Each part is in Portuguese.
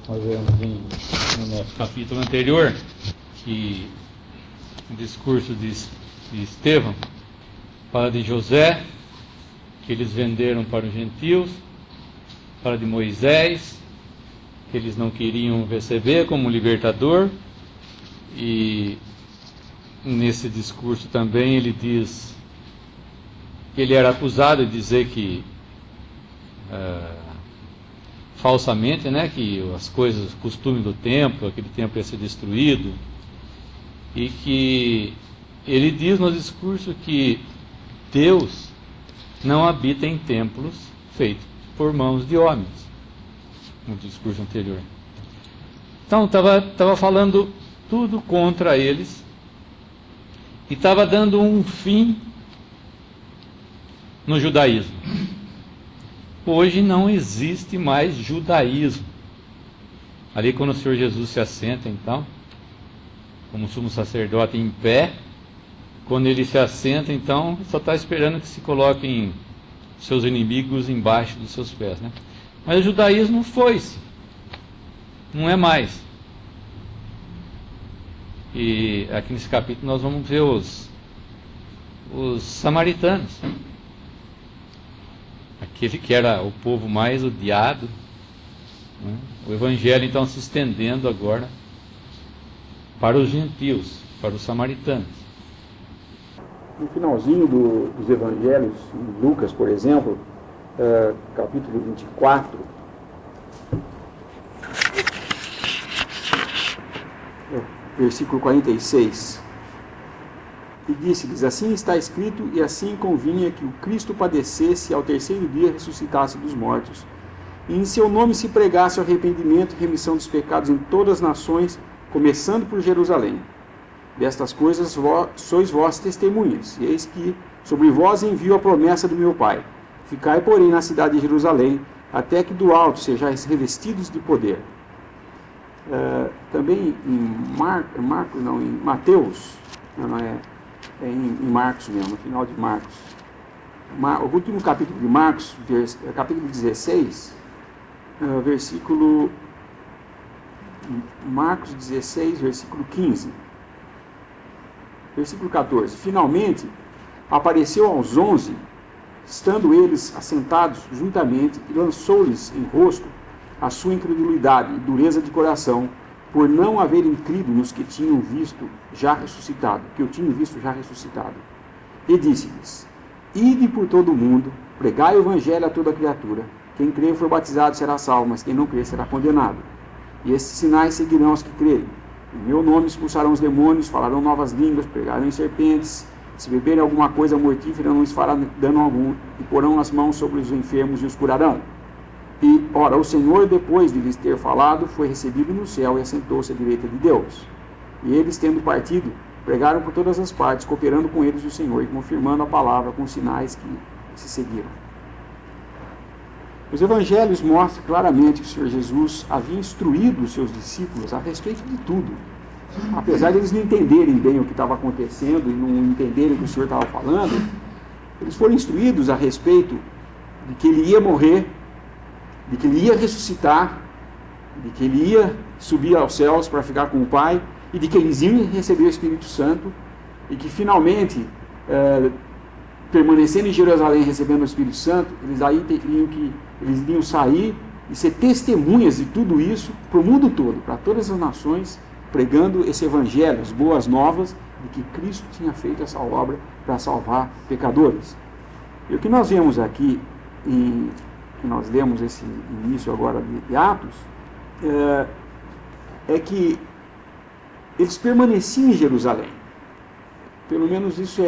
Nós vemos no nosso capítulo anterior que o discurso de Estevão fala de José, que eles venderam para os gentios, fala de Moisés, que eles não queriam receber como libertador, e nesse discurso também ele diz que ele era acusado de dizer que falsamente, que as coisas, costumes do templo, aquele templo ia ser destruído, e que ele diz no discurso que Deus não habita em templos feitos por mãos de homens, no discurso anterior. Então estava falando tudo contra eles e estava dando um fim no judaísmo. Hoje não existe mais judaísmo. Ali quando o Senhor Jesus se assenta, então, como sumo sacerdote em pé, quando ele se assenta, então, só está esperando que se coloquem seus inimigos embaixo dos seus pés, Mas o judaísmo foi-se, não é mais. E aqui nesse capítulo nós vamos ver os samaritanos, aquele que era o povo mais odiado, O evangelho então se estendendo agora para os gentios, para os samaritanos. No finalzinho dos evangelhos, em Lucas, por exemplo, capítulo 24, versículo 46, e disse-lhes: assim está escrito, e assim convinha que o Cristo padecesse e ao terceiro dia ressuscitasse dos mortos, e em seu nome se pregasse o arrependimento e remissão dos pecados em todas as nações, começando por Jerusalém. Destas coisas sois vós testemunhas, e eis que sobre vós envio a promessa do meu Pai. Ficai, porém, na cidade de Jerusalém, até que do alto sejais revestidos de poder. Também em Mateus, em Marcos mesmo, no final de Marcos. O último capítulo de Marcos, capítulo 16, versículo... Marcos 16, versículo 15. Versículo 14. Finalmente, apareceu aos 11, estando eles assentados juntamente, e lançou-lhes em rosto a sua incredulidade e dureza de coração, por não haverem crido nos que tinham visto já ressuscitado, E disse-lhes: ide por todo o mundo, pregai o evangelho a toda criatura. Quem crer e for batizado será salvo, mas quem não crer será condenado. E estes sinais seguirão os que crerem. Em meu nome expulsarão os demônios, falarão novas línguas, pregarão em serpentes. Se beberem alguma coisa mortífera, não lhes fará dano algum, e porão as mãos sobre os enfermos e os curarão. E, ora, o Senhor, depois de lhes ter falado, foi recebido no céu e assentou-se à direita de Deus. E eles, tendo partido, pregaram por todas as partes, cooperando com eles o Senhor e confirmando a palavra com sinais que se seguiram. Os evangelhos mostram claramente que o Senhor Jesus havia instruído os seus discípulos a respeito de tudo. Apesar de eles não entenderem bem o que estava acontecendo e não entenderem o que o Senhor estava falando, eles foram instruídos a respeito de que ele ia morrer, de que ele ia ressuscitar, de que ele ia subir aos céus para ficar com o Pai, e de que eles iam receber o Espírito Santo, e que finalmente, permanecendo em Jerusalém recebendo o Espírito Santo, eles iriam sair e ser testemunhas de tudo isso para o mundo todo, para todas as nações, pregando esse evangelho, as boas novas de que Cristo tinha feito essa obra para salvar pecadores. E o que nós vemos aqui, que nós lemos esse início agora de Atos, é que eles permaneciam em Jerusalém. Pelo menos isso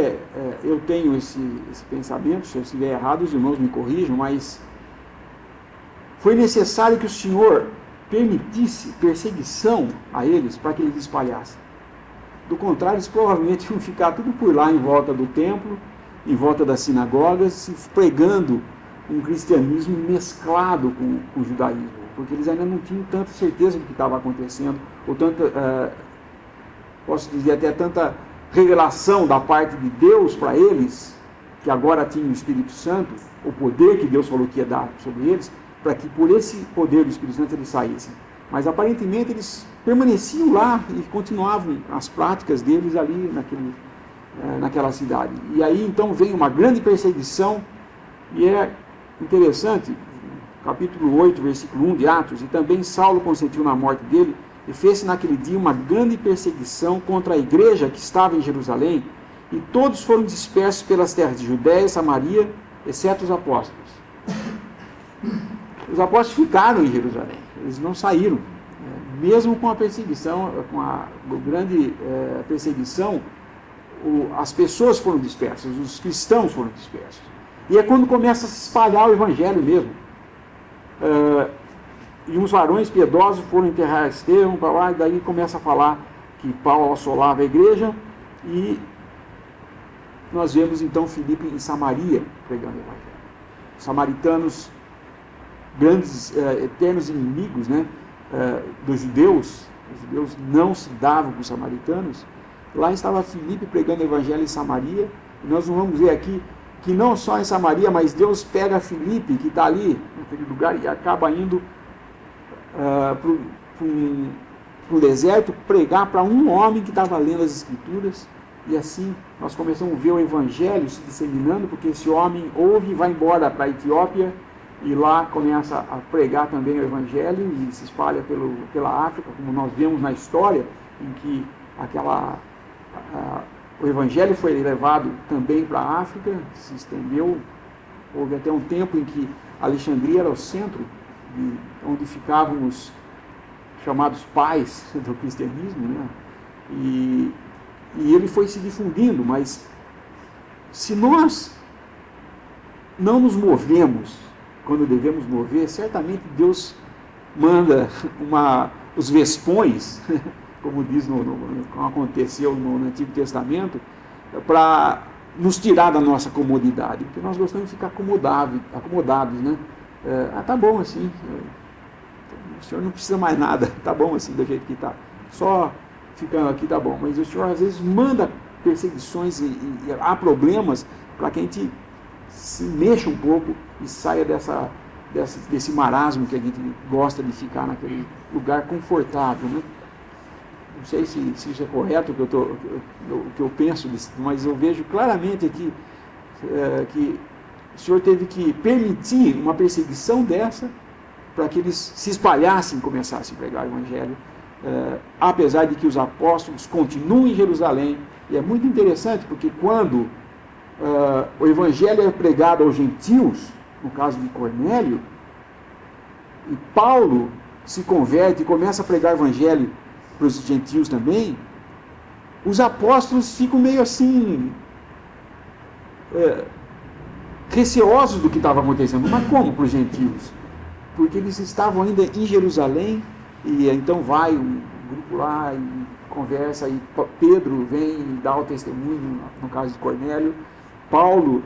eu tenho esse pensamento. Se eu estiver errado, os irmãos me corrijam, mas foi necessário que o Senhor permitisse perseguição a eles para que eles espalhassem. Do contrário, eles provavelmente iam ficar tudo por lá em volta do templo, em volta das sinagogas, pregando um cristianismo mesclado com o judaísmo, porque eles ainda não tinham tanta certeza do que estava acontecendo, ou tanta, posso dizer até tanta revelação da parte de Deus para eles, que agora tinham o Espírito Santo, o poder que Deus falou que ia dar sobre eles, para que por esse poder do Espírito Santo eles saíssem. Mas aparentemente eles permaneciam lá e continuavam as práticas deles ali naquela cidade. E aí então vem uma grande perseguição, e é interessante, capítulo 8, versículo 1 de Atos, e também Saulo consentiu na morte dele, e fez-se naquele dia uma grande perseguição contra a igreja que estava em Jerusalém, e todos foram dispersos pelas terras de Judéia e Samaria, exceto os apóstolos. Os apóstolos ficaram em Jerusalém, eles não saíram. Mesmo com a perseguição, com a grande perseguição, as pessoas foram dispersas, os cristãos foram dispersos. E é quando começa a se espalhar o evangelho mesmo. E uns varões piedosos foram enterrar Estevão para lá, e daí começa a falar que Paulo assolava a igreja, e nós vemos então Filipe em Samaria pregando o evangelho. Os samaritanos, grandes, eternos inimigos, né, dos judeus, os judeus não se davam com os samaritanos. Lá estava Filipe pregando o evangelho em Samaria, e nós vamos ver aqui que não só em Samaria, mas Deus pega Filipe, que está ali naquele lugar, e acaba indo para o deserto pregar para um homem que estava lendo as Escrituras. E assim nós começamos a ver o evangelho se disseminando, porque esse homem ouve e vai embora para a Etiópia, e lá começa a pregar também o evangelho, e se espalha pela África, como nós vemos na história, em que o evangelho foi levado também para a África, se estendeu. Houve até um tempo em que Alexandria era o centro, onde ficavam os chamados pais do cristianismo, né? E ele foi se difundindo, mas se nós não nos movemos quando devemos mover, certamente Deus manda os vespões, como diz como aconteceu no Antigo Testamento, para nos tirar da nossa comodidade, porque nós gostamos de ficar acomodados, né? Tá bom assim, o senhor não precisa mais nada, tá bom assim do jeito que está, só ficando aqui tá bom. Mas o senhor às vezes manda perseguições e há problemas para que a gente se mexa um pouco e saia desse marasmo que a gente gosta de ficar naquele lugar confortável, né? Não sei se isso é correto o que eu penso, mas eu vejo claramente aqui que o Senhor teve que permitir uma perseguição dessa para que eles se espalhassem e começassem a pregar o evangelho, apesar de que os apóstolos continuam em Jerusalém. E é muito interessante, porque quando o evangelho é pregado aos gentios, no caso de Cornélio, e Paulo se converte e começa a pregar o evangelho para os gentios também, os apóstolos ficam meio assim receosos do que estava acontecendo. Mas como para os gentios? Porque eles estavam ainda em Jerusalém, e então vai um grupo lá e conversa, e Pedro vem e dá o testemunho, no caso de Cornélio. Paulo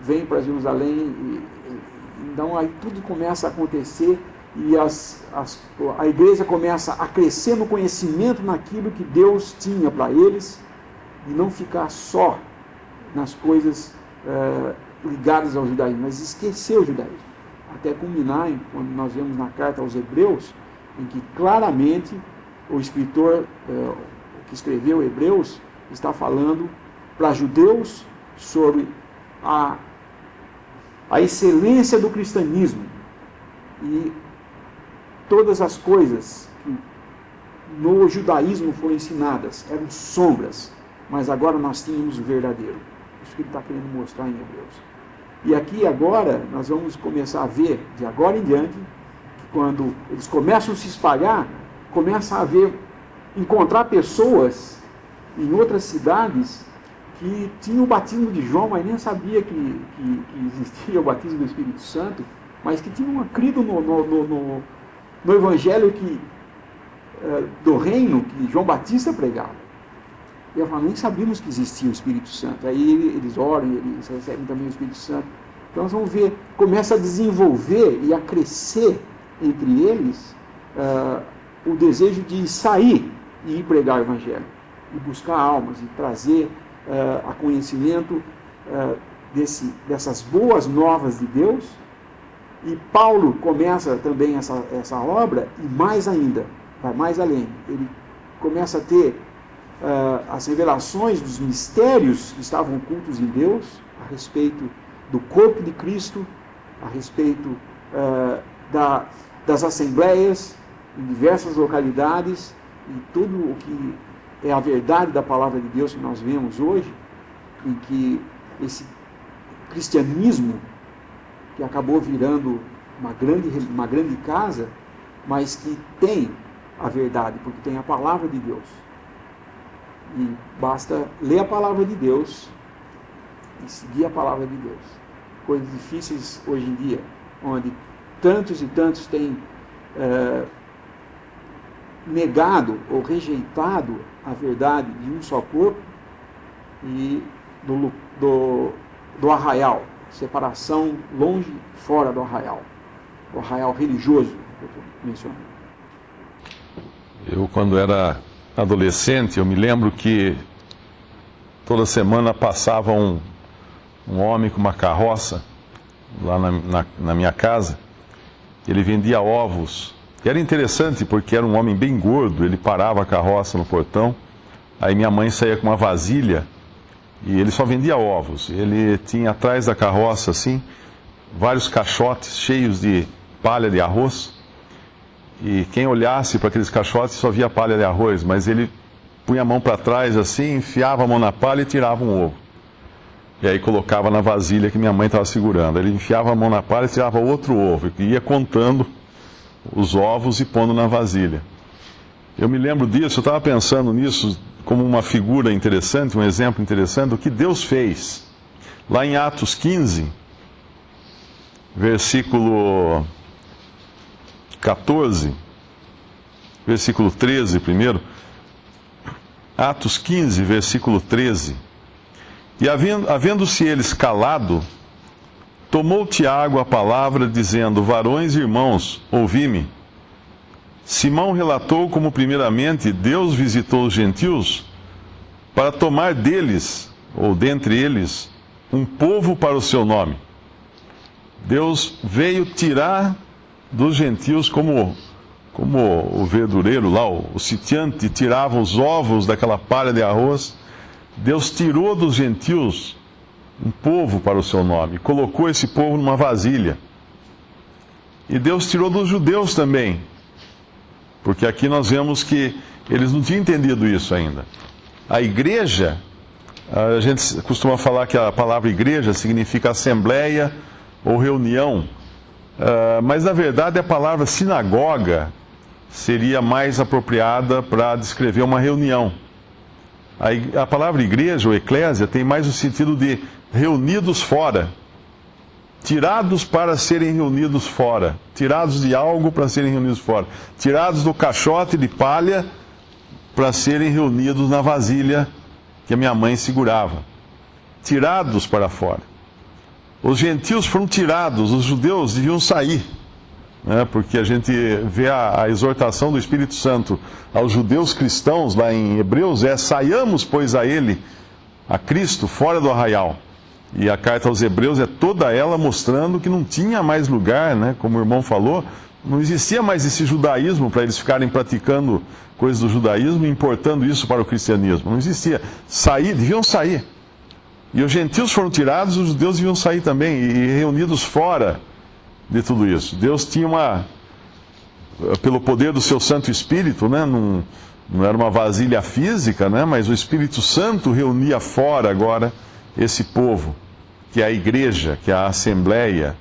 vem para Jerusalém, então aí tudo começa a acontecer, e a igreja começa a crescer no conhecimento naquilo que Deus tinha para eles, e não ficar só nas coisas ligadas ao judaísmo, mas esquecer o judaísmo. Até culminar quando nós vemos na carta aos Hebreus, em que claramente o escritor que escreveu Hebreus está falando para judeus sobre a excelência do cristianismo, e todas as coisas que no judaísmo foram ensinadas eram sombras, mas agora nós tínhamos o verdadeiro. Isso que ele está querendo mostrar em Hebreus. E aqui agora nós vamos começar a ver, de agora em diante, que quando eles começam a se espalhar, começa a encontrar pessoas em outras cidades que tinham o batismo de João, mas nem sabia que existia o batismo do Espírito Santo, mas que tinham crido no evangelho do reino que João Batista pregava. E eu falo, nem sabíamos que existia o Espírito Santo. Aí eles oram, eles recebem também o Espírito Santo. Então nós vamos ver, começa a desenvolver e a crescer entre eles o desejo de sair e ir pregar o evangelho, e buscar almas, e trazer a conhecimento dessas boas novas de Deus E Paulo começa também essa obra, e mais ainda, vai mais além. Ele começa a ter as revelações dos mistérios que estavam ocultos em Deus, a respeito do corpo de Cristo, a respeito das assembleias em diversas localidades, e tudo o que é a verdade da palavra de Deus que nós vemos hoje, em que esse cristianismo, que acabou virando uma grande casa, mas que tem a verdade, porque tem a palavra de Deus. E basta ler a palavra de Deus e seguir a palavra de Deus. Coisas difíceis hoje em dia, onde tantos e tantos têm negado ou rejeitado a verdade de um só corpo e do arraial, separação longe, fora do arraial religioso que eu estou mencionando. Eu, quando era adolescente, eu me lembro que toda semana passava um homem com uma carroça lá na minha casa. Ele vendia ovos. E era interessante porque era um homem bem gordo. Ele parava a carroça no portão. Aí minha mãe saía com uma vasilha e ele só vendia ovos. Ele tinha atrás da carroça, assim, vários caixotes cheios de palha de arroz. E quem olhasse para aqueles caixotes só via palha de arroz, mas ele punha a mão para trás assim, enfiava a mão na palha e tirava um ovo. E aí colocava na vasilha que minha mãe estava segurando. Ele enfiava a mão na palha e tirava outro ovo, e ia contando os ovos e pondo na vasilha. Eu me lembro disso, eu estava pensando nisso como uma figura interessante, um exemplo interessante do que Deus fez. Lá em Atos 15, versículo 14, versículo 13 primeiro. Atos 15, versículo 13. E havendo-se eles calado, tomou Tiago a palavra, dizendo: varões e irmãos, ouvi-me. Simão relatou como primeiramente Deus visitou os gentios para tomar deles, ou dentre eles, um povo para o seu nome. Deus veio tirar dos gentios, como o verdureiro lá, o sitiante, tirava os ovos daquela palha de arroz. Deus tirou dos gentios um povo para o seu nome, colocou esse povo numa vasilha. E Deus tirou dos judeus também, porque aqui nós vemos que eles não tinham entendido isso ainda. A igreja, a gente costuma falar que a palavra igreja significa assembleia ou reunião, mas na verdade a palavra sinagoga seria mais apropriada para descrever uma reunião. A palavra igreja ou eclésia tem mais o sentido de reunidos fora, tirados para serem reunidos fora, tirados de algo para serem reunidos fora, tirados do caixote de palha para serem reunidos na vasilha que a minha mãe segurava, tirados para fora. Os gentios foram tirados, os judeus deviam sair, né? Porque a gente vê a exortação do Espírito Santo aos judeus cristãos lá em Hebreus saiamos, pois, a ele, a Cristo, fora do arraial. E a carta aos Hebreus é toda ela mostrando que não tinha mais lugar, né? Como o irmão falou, não existia mais esse judaísmo para eles ficarem praticando coisas do judaísmo e importando isso para o cristianismo. Não existia. Deviam sair. E os gentios foram tirados, os judeus deviam sair também, e reunidos fora de tudo isso. Deus tinha pelo poder do seu Santo Espírito, né? Não era uma vasilha física, né? Mas o Espírito Santo reunia fora agora esse povo, que é a igreja, que é a assembleia,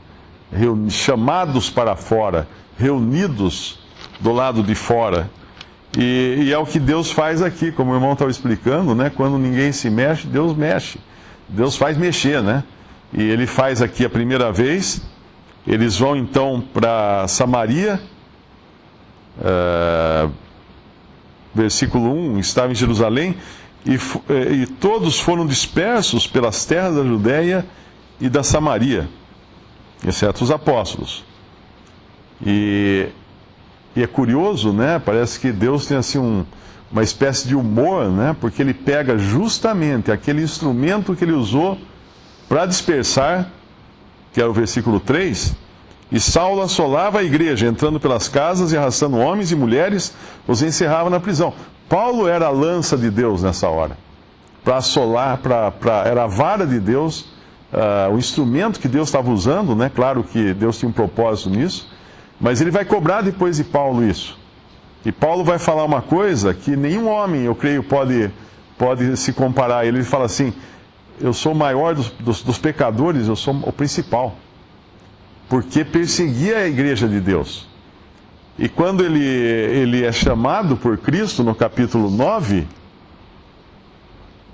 chamados para fora, reunidos do lado de fora. E é o que Deus faz aqui, como o irmão estava explicando, né? Quando ninguém se mexe, Deus mexe. Deus faz mexer, né? E ele faz aqui a primeira vez. Eles vão então para Samaria. Versículo 1, estava em Jerusalém, e todos foram dispersos pelas terras da Judéia e da Samaria, exceto os apóstolos. E é curioso, né? Parece que Deus tem assim uma espécie de humor, né? Porque ele pega justamente aquele instrumento que ele usou para dispersar, que era o versículo 3, E Saulo assolava a igreja, entrando pelas casas e arrastando homens e mulheres, os encerrava na prisão. Paulo era a lança de Deus nessa hora. Para assolar, era a vara de Deus, o instrumento que Deus estava usando, né? Claro que Deus tinha um propósito nisso, mas ele vai cobrar depois de Paulo isso. E Paulo vai falar uma coisa que nenhum homem, eu creio, pode se comparar a ele. Ele fala assim: eu sou o maior dos pecadores, eu sou o principal, porque perseguia a igreja de Deus. E quando ele é chamado por Cristo, no capítulo 9,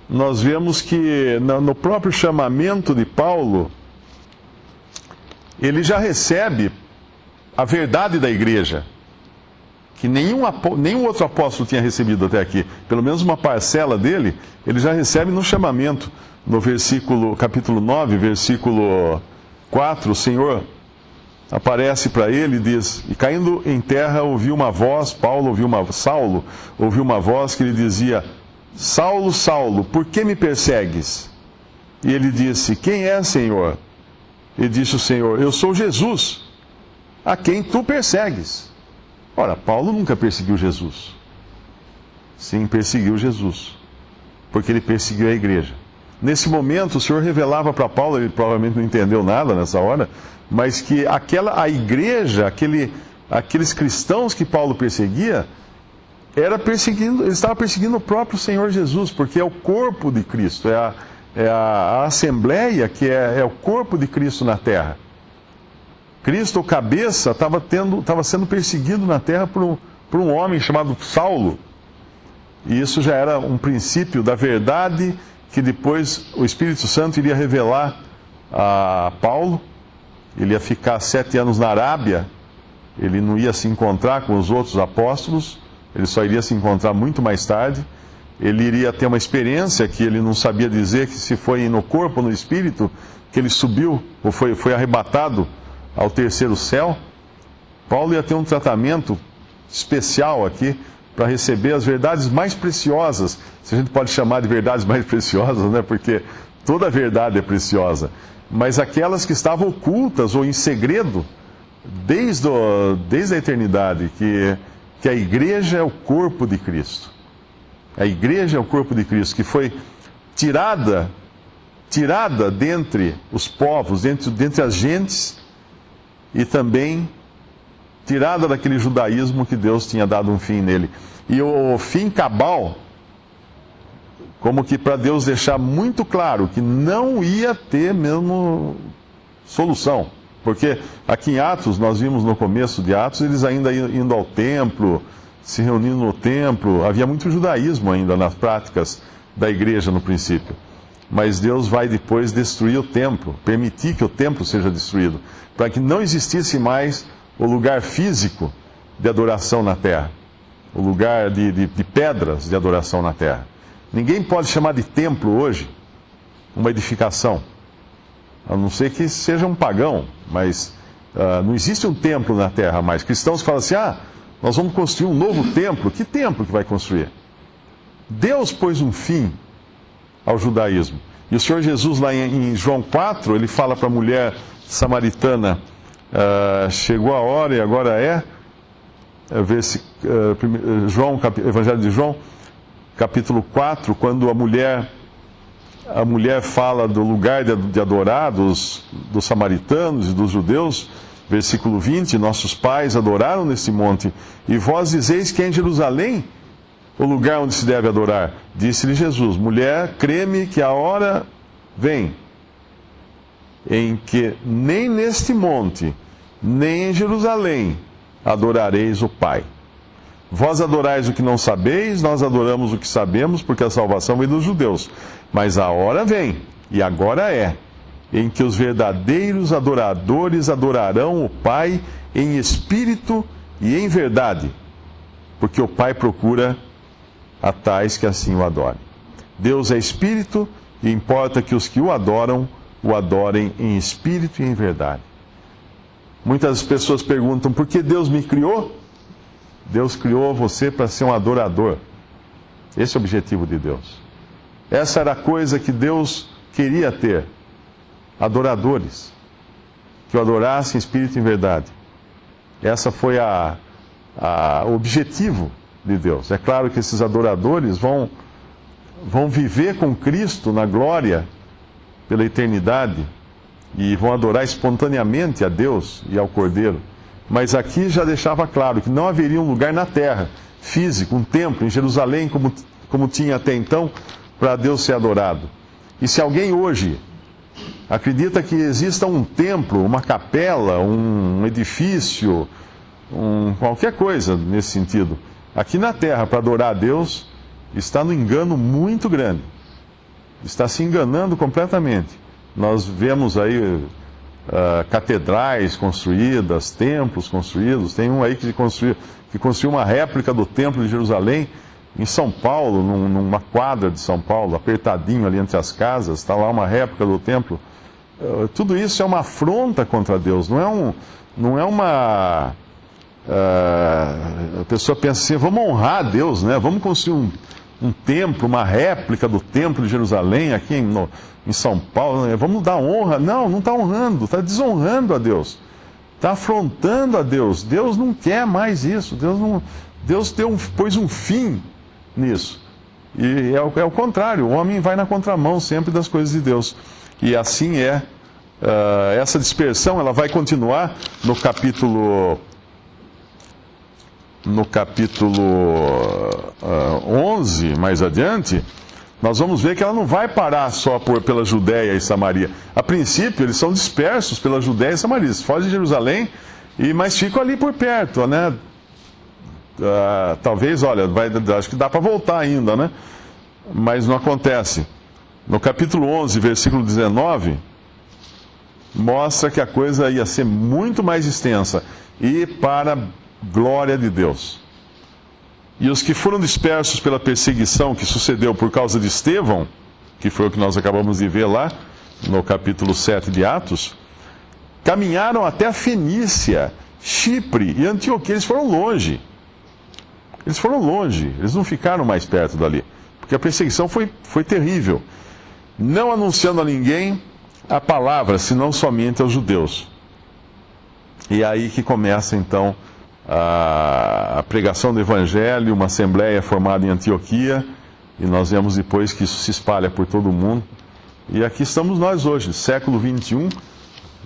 nós vemos que no próprio chamamento de Paulo, ele já recebe a verdade da igreja, que nenhum outro apóstolo tinha recebido até aqui. Pelo menos uma parcela dele, ele já recebe no chamamento. No capítulo 9, versículo 4, o Senhor aparece para ele e diz: e caindo em terra ouviu uma voz, Saulo ouviu uma voz que lhe dizia: Saulo, Saulo, por que me persegues? E ele disse: quem é, Senhor? E disse o Senhor: eu sou Jesus, a quem tu persegues. Ora, Paulo nunca perseguiu Jesus. Sim, perseguiu Jesus, porque ele perseguiu a igreja. Nesse momento, o Senhor revelava para Paulo, ele provavelmente não entendeu nada nessa hora, mas que a igreja, aqueles cristãos que Paulo perseguia, ele estava perseguindo o próprio Senhor Jesus, porque é o corpo de Cristo, é a assembleia que é o corpo de Cristo na terra. Cristo, o cabeça, estava sendo perseguido na terra por um homem chamado Saulo. E isso já era um princípio da verdade que depois o Espírito Santo iria revelar a Paulo. Ele ia ficar 7 anos na Arábia, ele não ia se encontrar com os outros apóstolos, ele só iria se encontrar muito mais tarde. Ele iria ter uma experiência que ele não sabia dizer, que se foi no corpo ou no espírito, que ele subiu ou foi arrebatado ao terceiro céu. Paulo ia ter um tratamento especial aqui para receber as verdades mais preciosas, se a gente pode chamar de verdades mais preciosas, né? Porque toda a verdade é preciosa, mas aquelas que estavam ocultas ou em segredo desde a eternidade, que a igreja é o corpo de Cristo. A igreja é o corpo de Cristo, que foi tirada dentre os povos, dentre as gentes, e também tirada daquele judaísmo que Deus tinha dado um fim nele. E o fim cabal, como que para Deus deixar muito claro que não ia ter mesmo solução. Porque aqui em Atos, nós vimos no começo de Atos, eles ainda indo ao templo, se reunindo no templo. Havia muito judaísmo ainda nas práticas da igreja no princípio. Mas Deus vai depois destruir o templo, permitir que o templo seja destruído, para que não existisse mais o lugar físico de adoração na terra, o lugar de pedras de adoração na terra. Ninguém pode chamar de templo hoje uma edificação, a não ser que seja um pagão, mas não existe um templo na terra mais. Cristãos falam assim: nós vamos construir um novo templo. Que templo que vai construir? Deus pôs um fim ao judaísmo. E o Senhor Jesus, lá em João 4, ele fala para a mulher samaritana: chegou a hora e agora Evangelho de João, capítulo 4, quando a mulher fala do lugar de adorar dos samaritanos e dos judeus, versículo 20: nossos pais adoraram nesse monte, e vós dizeis que é em Jerusalém o lugar onde se deve adorar. Disse-lhe Jesus: mulher, crê-me que a hora vem em que nem neste monte, nem em Jerusalém adorareis o Pai. Vós adorais o que não sabeis, nós adoramos o que sabemos, porque a salvação vem dos judeus. Mas a hora vem, e agora é, em que os verdadeiros adoradores adorarão o Pai em espírito e em verdade, porque o Pai procura a tais que assim o adorem. Deus é espírito, e importa que os que o adorem em espírito e em verdade. Muitas pessoas perguntam: por que Deus me criou? Deus criou você para ser um adorador. Esse é o objetivo de Deus. Essa era a coisa que Deus queria ter: adoradores que o adorassem em espírito e em verdade. Essa foi o objetivo de Deus. É claro que esses adoradores vão viver com Cristo na glória pela eternidade e vão adorar espontaneamente a Deus e ao Cordeiro. Mas aqui já deixava claro que não haveria um lugar na terra, físico, um templo em Jerusalém, como tinha até então, para Deus ser adorado. E se alguém hoje acredita que exista um templo, uma capela, um edifício, qualquer coisa nesse sentido, aqui na terra para adorar a Deus, está no engano muito grande. Está se enganando completamente. Nós vemos aí catedrais construídas, templos construídos. Tem um aí que construiu uma réplica do Templo de Jerusalém em São Paulo, numa quadra de São Paulo, apertadinho ali entre as casas. Está lá uma réplica do templo. Tudo isso é uma afronta contra Deus. Não é uma... a pessoa pensa assim, vamos honrar a Deus, né? Vamos construir um templo, uma réplica do Templo de Jerusalém aqui em São Paulo, né? Vamos dar honra. Não está honrando, está desonrando a Deus, está afrontando a Deus. Deus não quer mais isso. Deus pôs um fim nisso. E é o contrário, o homem vai na contramão sempre das coisas de Deus. E assim essa dispersão ela vai continuar no capítulo 11, mais adiante. Nós vamos ver que ela não vai parar só pela Judéia e Samaria. A princípio, eles são dispersos pela Judéia e Samaria. Eles fogem de Jerusalém, mas ficam ali por perto, né? Talvez, olha, acho que dá para voltar ainda, né? Mas não acontece. No capítulo 11, versículo 19, mostra que a coisa ia ser muito mais extensa e para glória de Deus. E os que foram dispersos pela perseguição que sucedeu por causa de Estevão, que foi o que nós acabamos de ver lá no capítulo 7 de Atos, caminharam até a Fenícia, Chipre e Antioquia. Eles foram longe. Eles não ficaram mais perto dali, porque a perseguição foi terrível. Não anunciando a ninguém a palavra, senão somente aos judeus. E é aí que começa então a pregação do Evangelho, uma assembleia formada em Antioquia, e nós vemos depois que isso se espalha por todo o mundo. E aqui estamos nós hoje, século 21,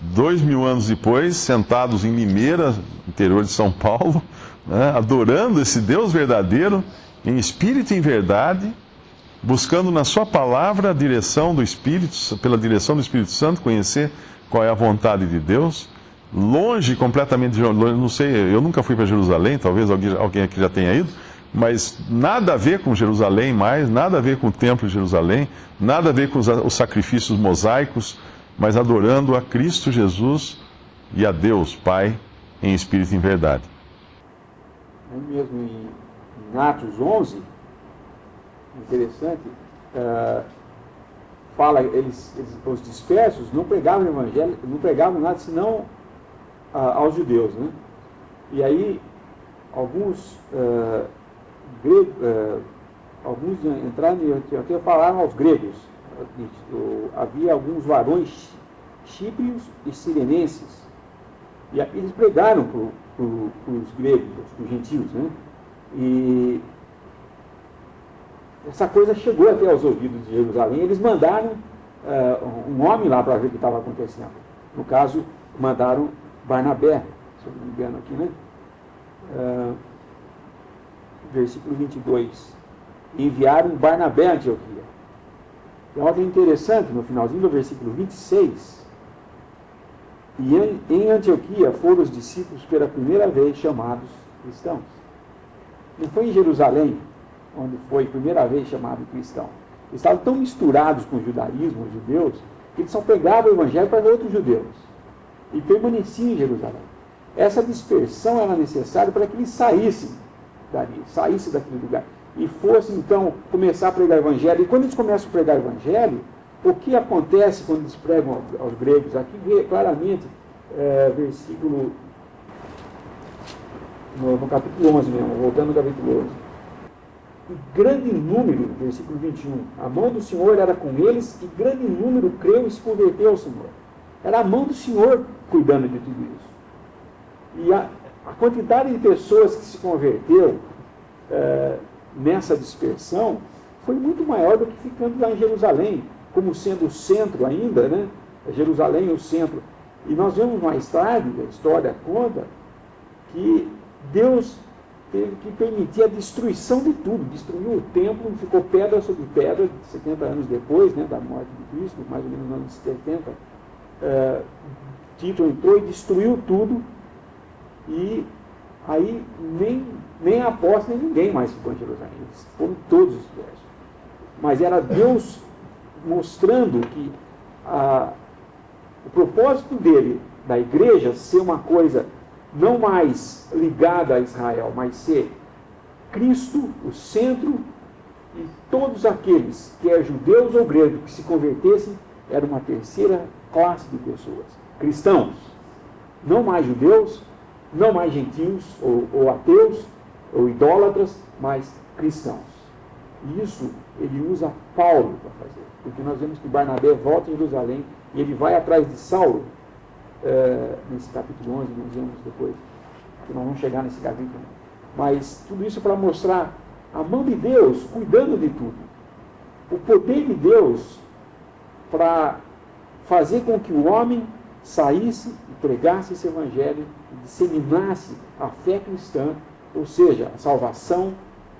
2000 anos depois, sentados em Limeira, interior de São Paulo, né, adorando esse Deus verdadeiro, em espírito e em verdade, buscando na sua palavra a direção do Espírito, pela direção do Espírito Santo, conhecer qual é a vontade de Deus. Longe completamente de Jerusalém, não sei, eu nunca fui para Jerusalém, talvez alguém aqui já tenha ido, mas nada a ver com Jerusalém mais, nada a ver com o Templo de Jerusalém, nada a ver com os sacrifícios mosaicos, mas adorando a Cristo Jesus e a Deus Pai em espírito e em verdade. Aí mesmo em Atos 11, interessante, fala, os dispersos não pregavam o Evangelho, não pregavam nada senão aos judeus, né? E aí alguns entraram e até falaram aos gregos. Havia alguns varões chíprios e sirenenses, e eles pregaram para os gregos, para os gentios, né? E essa coisa chegou até aos ouvidos de Jerusalém. Eles mandaram um homem lá para ver o que estava acontecendo. No caso, mandaram Barnabé, se eu não me engano aqui, né? Versículo 22. Enviaram Barnabé a Antioquia. Tem algo interessante, no finalzinho do versículo 26. E em Antioquia foram os discípulos pela primeira vez chamados cristãos. Não foi em Jerusalém onde foi a primeira vez chamado cristão. Eles estavam tão misturados com o judaísmo, os judeus, que eles só pregavam o evangelho para outros judeus. E permaneciam em Jerusalém. Essa dispersão era necessária para que eles saíssem daquele lugar. E fossem, então, começar a pregar o evangelho. E quando eles começam a pregar o evangelho, o que acontece quando eles pregam aos gregos? Aqui vê claramente, versículo... No capítulo 11 mesmo, voltando no capítulo 11. E grande número, versículo 21, a mão do Senhor era com eles, e grande número creu e se converteu ao Senhor. Era a mão do Senhor cuidando de tudo isso. E a quantidade de pessoas que se converteu nessa dispersão foi muito maior do que ficando lá em Jerusalém, como sendo o centro ainda, né? Jerusalém é o centro. E nós vemos mais tarde, a história conta, que Deus teve que permitir a destruição de tudo. Destruiu o templo, ficou pedra sobre pedra, 70 anos depois, né, da morte de Cristo, mais ou menos nos anos 70. Tito entrou e destruiu tudo, e aí nem a apóstolo, nem ninguém mais ficou em Jerusalém. Eles foram todos dispersos. Mas era Deus mostrando que o propósito dele, da igreja, ser uma coisa não mais ligada a Israel, mas ser Cristo, o centro, e todos aqueles, quer judeus ou gregos, que se convertessem, era uma terceira classe de pessoas. Cristãos, não mais judeus, não mais gentios, ou ateus, ou idólatras, mas cristãos. E isso ele usa Paulo para fazer, porque nós vemos que Barnabé volta em Jerusalém e ele vai atrás de Saulo, nesse capítulo 11, nós vemos depois, que nós vamos chegar nesse capítulo. Mas tudo isso para mostrar a mão de Deus cuidando de tudo. O poder de Deus para fazer com que o homem saísse e pregasse esse evangelho, e disseminasse a fé cristã, ou seja, a salvação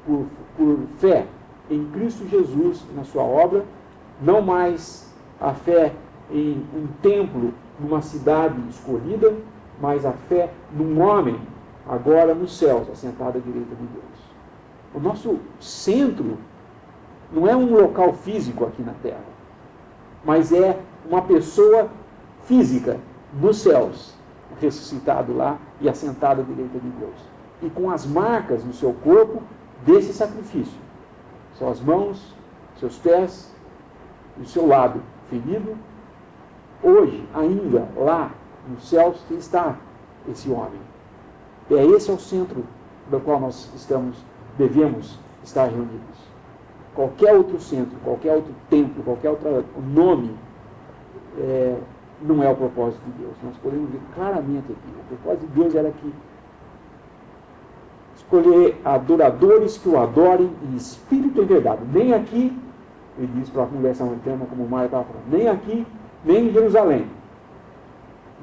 por fé em Cristo Jesus, na sua obra, não mais a fé em um templo, numa cidade escolhida, mas a fé num homem, agora nos céus, assentado à direita de Deus. O nosso centro não é um local físico aqui na terra, mas é uma pessoa física nos céus, ressuscitado lá e assentado à direita de Deus. E com as marcas no seu corpo desse sacrifício. Suas mãos, seus pés, e o seu lado ferido. Hoje, ainda, lá nos céus, está esse homem. Esse é o centro do qual nós devemos estar reunidos. Qualquer outro centro, qualquer outro templo, qualquer outro nome, não é o propósito de Deus. Nós podemos ver claramente aqui. O propósito de Deus era que escolher adoradores que o adorem em espírito e verdade. Nem aqui, ele diz para a conversão interna, como o Mário estava falando, nem aqui, nem em Jerusalém.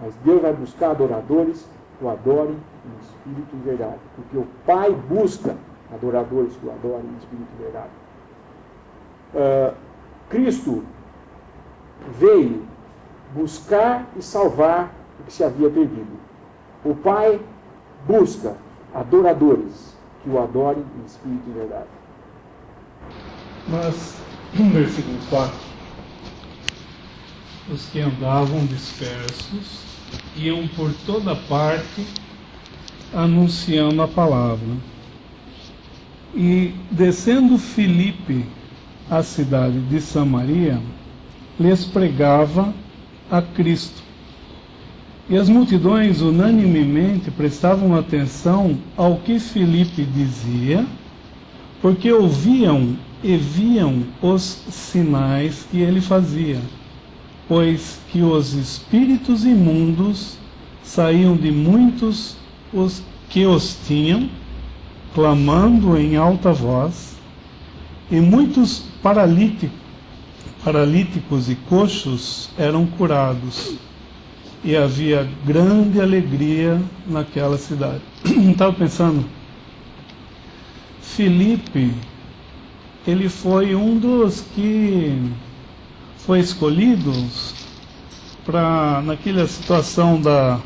Mas Deus vai buscar adoradores que o adorem em espírito e verdade. Porque o Pai busca adoradores que o adorem em espírito e verdade. Cristo veio buscar e salvar o que se havia perdido. O Pai busca adoradores que o adorem em espírito e verdade. Mas, no versículo 4, os que andavam dispersos iam por toda parte anunciando a palavra. E descendo Filipe à cidade de Samaria, lhes pregava a Cristo. E as multidões unanimemente prestavam atenção ao que Filipe dizia, porque ouviam e viam os sinais que ele fazia, pois que os espíritos imundos saíam de muitos os que os tinham, clamando em alta voz, e muitos paralíticos e coxos eram curados, e havia grande alegria naquela cidade. Estava pensando, Filipe, ele foi um dos que foi escolhido para, naquela situação da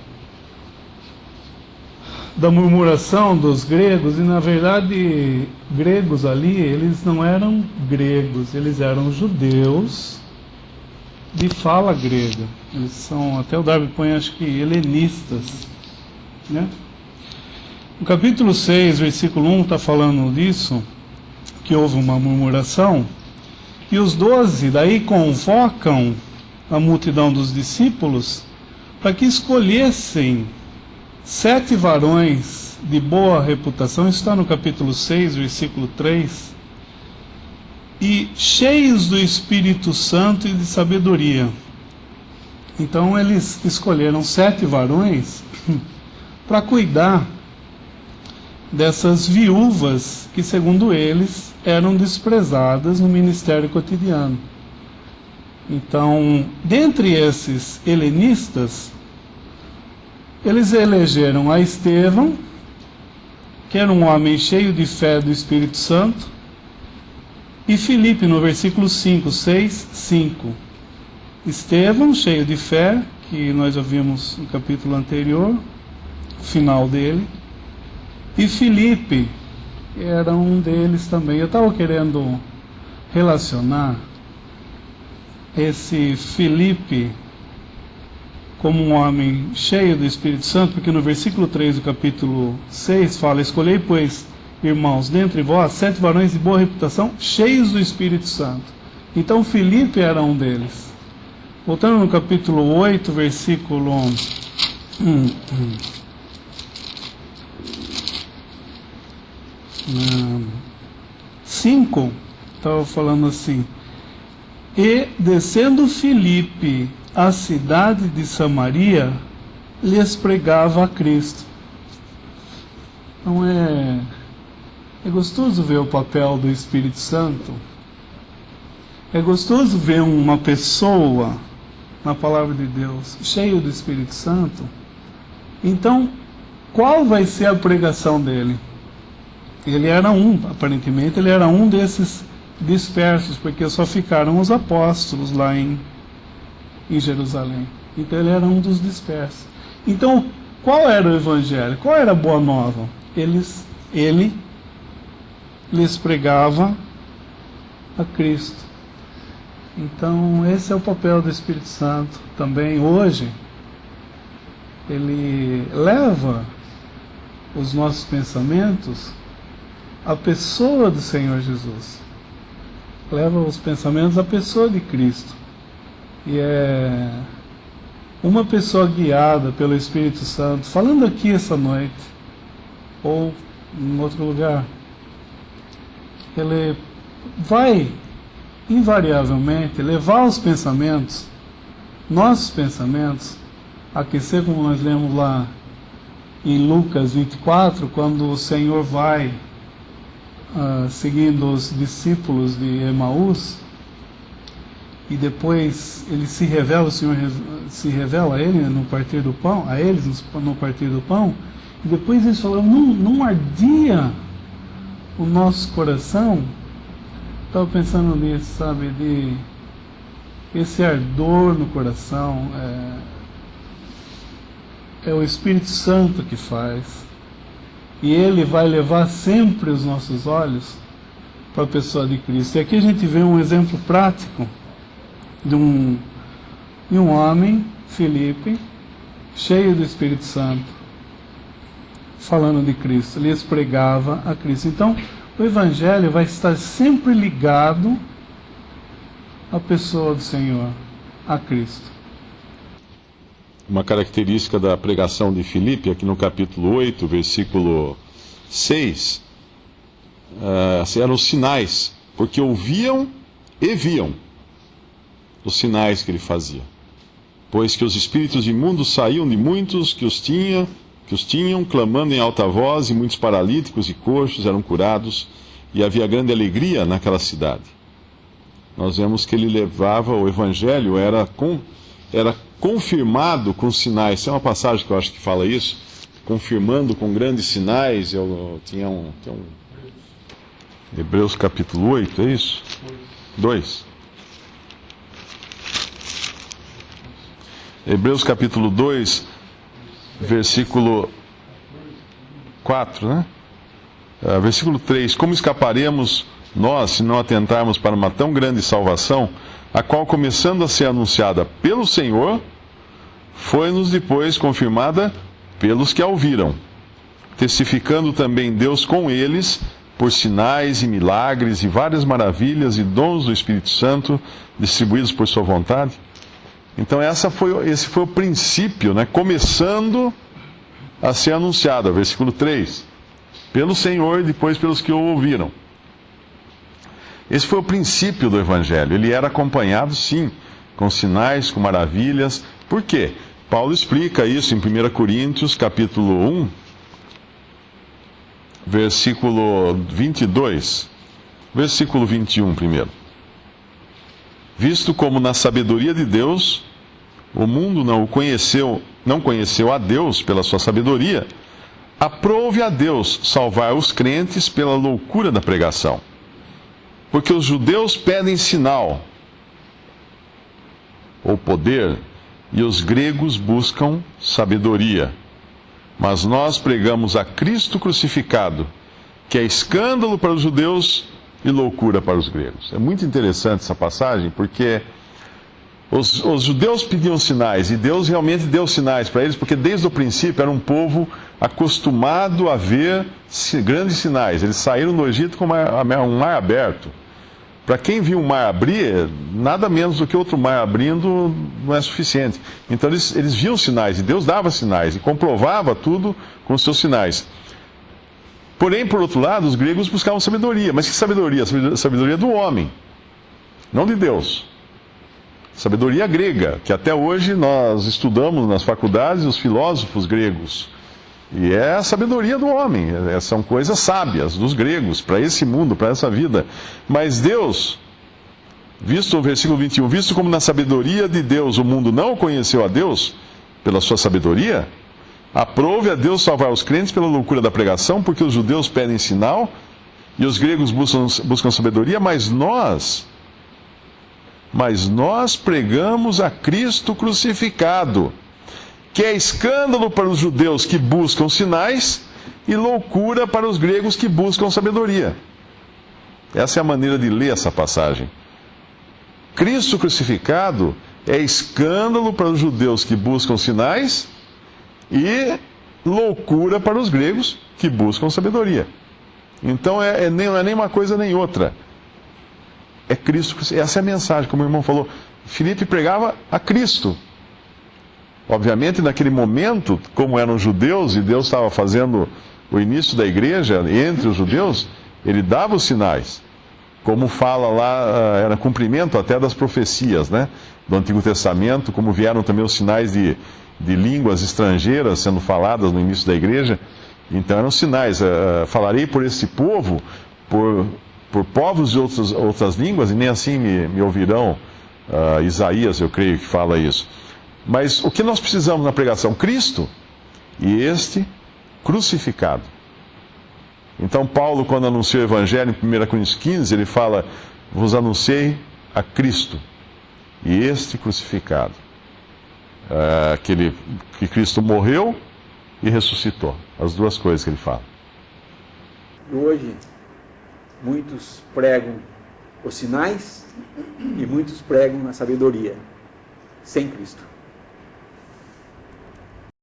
murmuração dos gregos, e na verdade, gregos ali, eles não eram gregos, eles eram judeus de fala grega. Eles são, até o Darby põe, acho que, helenistas, né? No capítulo 6, versículo 1, está falando disso, que houve uma murmuração, e os 12 daí convocam a multidão dos discípulos para que escolhessem 7 varões de boa reputação, isso está no capítulo 6, versículo 3, e cheios do Espírito Santo e de sabedoria. Então eles escolheram 7 varões para cuidar dessas viúvas que, segundo eles, eram desprezadas no ministério cotidiano. Então, dentre esses helenistas, eles elegeram a Estevão, que era um homem cheio de fé do Espírito Santo, e Filipe, no versículo 5, 6, 5. Estevão, cheio de fé, que nós já vimos no capítulo anterior, o final dele, e Filipe, que era um deles também. Eu estava querendo relacionar esse Filipe como um homem cheio do Espírito Santo, porque no versículo 3 do capítulo 6 fala: escolhei, pois, irmãos, dentre vós 7 varões de boa reputação, cheios do Espírito Santo. Então Filipe era um deles. Voltando no capítulo 8, versículo 5, estava falando assim: e descendo Filipe à cidade de Samaria, lhes pregava a Cristo. Então é gostoso ver o papel do Espírito Santo. É gostoso ver uma pessoa na palavra de Deus cheio do Espírito Santo. Então, qual vai ser a pregação dele? Ele era aparentemente ele era um desses dispersos, porque só ficaram os apóstolos lá em Jerusalém. Então ele era um dos dispersos. Então, qual era o evangelho? Qual era a boa nova? Ele lhes pregava a Cristo. Então, esse é o papel do Espírito Santo também hoje. Ele leva os nossos pensamentos à pessoa do Senhor Jesus. Leva os pensamentos à pessoa de Cristo. E é uma pessoa guiada pelo Espírito Santo, falando aqui essa noite, ou em outro lugar, ele vai invariavelmente levar os pensamentos, nossos pensamentos, aquecer, como nós lemos lá em Lucas 24, quando o Senhor vai seguindo os discípulos de Emaús, e depois ele se revela, o Senhor se revela a ele no partir do pão, a eles no partir do pão, e depois eles falam: não ardia o nosso coração? Estava pensando nisso, sabe, de esse ardor no coração, é o Espírito Santo que faz, e ele vai levar sempre os nossos olhos para a pessoa de Cristo. E aqui a gente vê um exemplo prático de um homem, Filipe, cheio do Espírito Santo, falando de Cristo. Ele lhes pregava a Cristo. Então, o Evangelho vai estar sempre ligado à pessoa do Senhor, a Cristo. Uma característica da pregação de Filipe, aqui no capítulo 8, versículo 6, eram os sinais, porque ouviam e viam os sinais que ele fazia. Pois que os espíritos imundos saíam de muitos que os tinham, clamando em alta voz, e muitos paralíticos e coxos eram curados, e havia grande alegria naquela cidade. Nós vemos que ele levava o Evangelho, era confirmado com sinais. Tem uma passagem que eu acho que fala isso, confirmando com grandes sinais. Tinha um Hebreus capítulo 8, é isso? 2. Hebreus capítulo 2, versículo 4, né? Versículo 3: como escaparemos nós, se não atentarmos para uma tão grande salvação, a qual, começando a ser anunciada pelo Senhor, foi-nos depois confirmada pelos que a ouviram, testificando também Deus com eles, por sinais e milagres e várias maravilhas e dons do Espírito Santo, distribuídos por sua vontade. Então esse foi o princípio, né? Começando a ser anunciado, versículo 3, pelo Senhor e depois pelos que o ouviram. Esse foi o princípio do Evangelho. Ele era acompanhado, sim, com sinais, com maravilhas, Por quê? Paulo explica isso em 1 Coríntios, capítulo 1, versículo 22. Versículo 21 primeiro. Visto como na sabedoria de Deus, o mundo não conheceu a Deus pela sua sabedoria, aprove a Deus salvar os crentes pela loucura da pregação. Porque os judeus pedem sinal, ou poder, e os gregos buscam sabedoria. Mas nós pregamos a Cristo crucificado, que é escândalo para os judeus e loucura para os gregos. É muito interessante essa passagem, porque os judeus pediam sinais, e Deus realmente deu sinais para eles, porque desde o princípio era um povo acostumado a ver grandes sinais. Eles saíram do Egito com um mar aberto. Para quem viu um mar abrir, nada menos do que outro mar abrindo não é suficiente. Então eles viam sinais, e Deus dava sinais, e comprovava tudo com os seus sinais. Porém, por outro lado, os gregos buscavam sabedoria. Mas que sabedoria? Sabedoria do homem, não de Deus. Sabedoria grega, que até hoje nós estudamos nas faculdades os filósofos gregos. E é a sabedoria do homem, são coisas sábias dos gregos, para esse mundo, para essa vida. Mas Deus, visto o versículo 21, visto como na sabedoria de Deus o mundo não conheceu a Deus pela sua sabedoria, aprove a Deus salvar os crentes pela loucura da pregação, porque os judeus pedem sinal e os gregos buscam sabedoria, mas nós pregamos a Cristo crucificado, que é escândalo para os judeus que buscam sinais e loucura para os gregos que buscam sabedoria. Essa é a maneira de ler essa passagem. Cristo crucificado é escândalo para os judeus que buscam sinais e loucura para os gregos que buscam sabedoria. Então não é nem uma coisa nem outra. É Cristo. Essa é a mensagem, como o irmão falou. Filipe pregava a Cristo. Obviamente, naquele momento, como eram judeus e Deus estava fazendo o início da igreja entre os judeus, ele dava os sinais. Como fala lá, era cumprimento até das profecias, né, do Antigo Testamento, como vieram também os sinais de línguas estrangeiras sendo faladas no início da igreja. Então eram sinais. Falarei por esse povo, por povos de outras línguas, e nem assim me ouvirão. Isaías, eu creio que fala isso. Mas o que nós precisamos na pregação? Cristo e este crucificado. Então Paulo, quando anuncia o Evangelho em 1 Coríntios 15, ele fala: vos anunciei a Cristo e este crucificado. Que Cristo morreu e ressuscitou. As duas coisas que ele fala. Hoje, muitos pregam os sinais e muitos pregam a sabedoria, sem Cristo.